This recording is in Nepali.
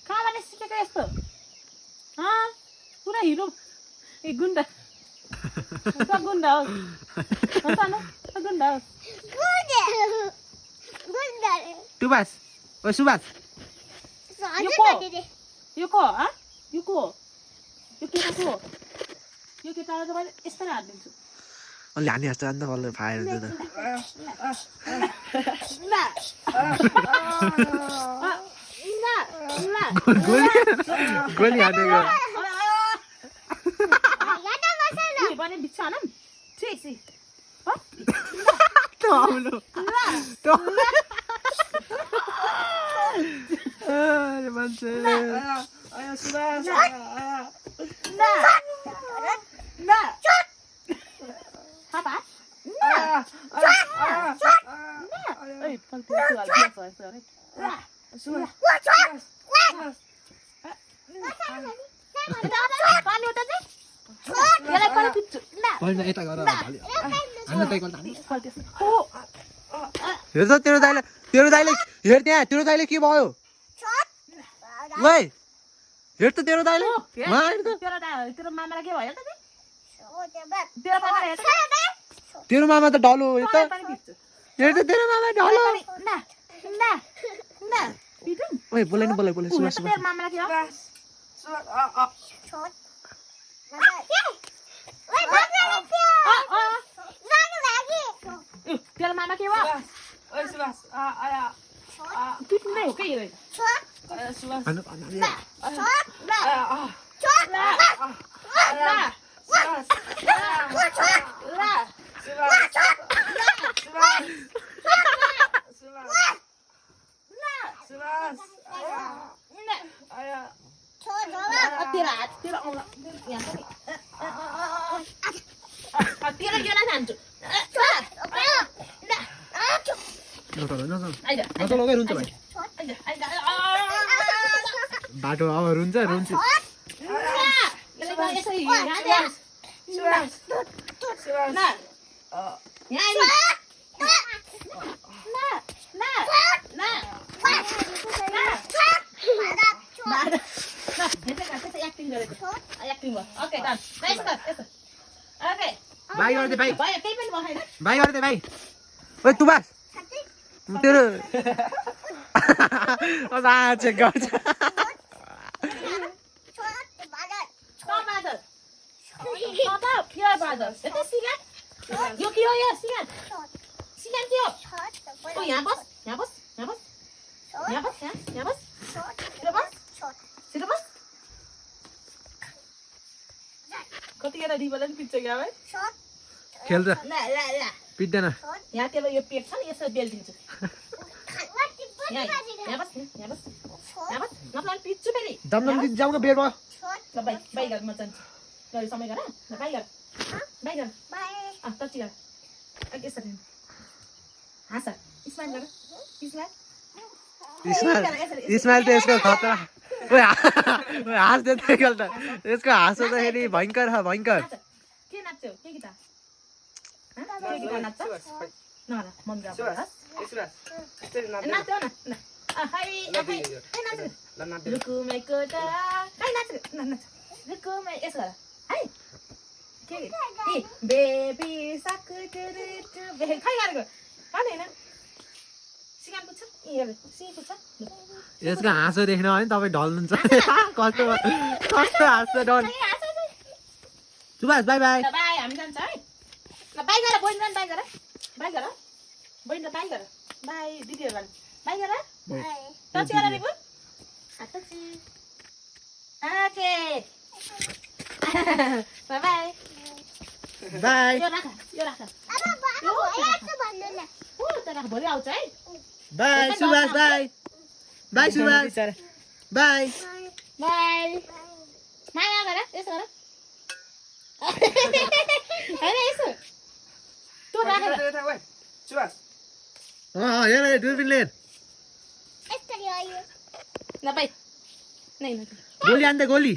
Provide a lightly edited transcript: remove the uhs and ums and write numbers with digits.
कहाँबाट सिकेको यस्तो पुरा हिरो ए गुन्डा गुन्डा हो गुन्डा हो सुभाष ओ सुभाष यो को यो केटा को यो केटालाई त मैले यस्तो हालिदिन्छु अलि हानी हास्छ अन्त बल्ल फायर हुन्छ त गोली हानेको भने बिछानम छी अरे मान्छे यता गर हेर त तेरो दाइले हेर त्यहाँ तेरो दाइले के भयो ल हेर त तेरो दाइले तेरो मामालाई के भयो त तेरो मामा त ढलो हो त हेर त तेरो मामा ढलो ओइ बोलाइ सुभाष तेरो मामालाई के हो तेरो मामा के हो ओइ सुभाष आया पिट्नै हो के बाटो अब रुन्छ भाइ गर्दै भाइ ओइ तुबास तेरो चेक गर्छ यो के हो यो सिगान के हो यहाँ बस छिटो बस कतिखेर डिबोले पनि पिट्छ क्या भाइ खेल्छ पिट्दैन यहाँ तेरो यो पेट छ नि यसो बेलिदिन्छु यहाँ बस नत्र पिट्छु फेरि दमदम दिन जाउँ न बेर भयो ल बाई गर म जान्छु ल समय गर ल बाई गर टची गर यसरी हाँस स्माइल गर इस्माइल त यसको खतरा हाँस देख्दै गल त यसको हाँस्दाखेरि भयङ्कर के नाच्छौ के गीत नाच्छ न मन नाच्यो न रुकुमेको त खै नाच रुकुमे यसो गर है के बेबी साक खै गरेको होइन सिगान पुग्छ यसको हाँसो देख्न भने तपाईँ ढल्नुहुन्छ कस्तो हाँस्छ डल सुभाष बाई बाई बाई हामी जान्छ है ल बाई गर बहिनी गर बाई दिदीहरुलाई बाई गर टच गर रिबु टची ओके बाई बाई यो राख भोलि आउँछ है bye Subhash bye Subhash bye माया गर यसो गर हैन यसो तँ राख सुभाष हेर दुर्बिन लेन ल बाई नै गोली आन्दै गोली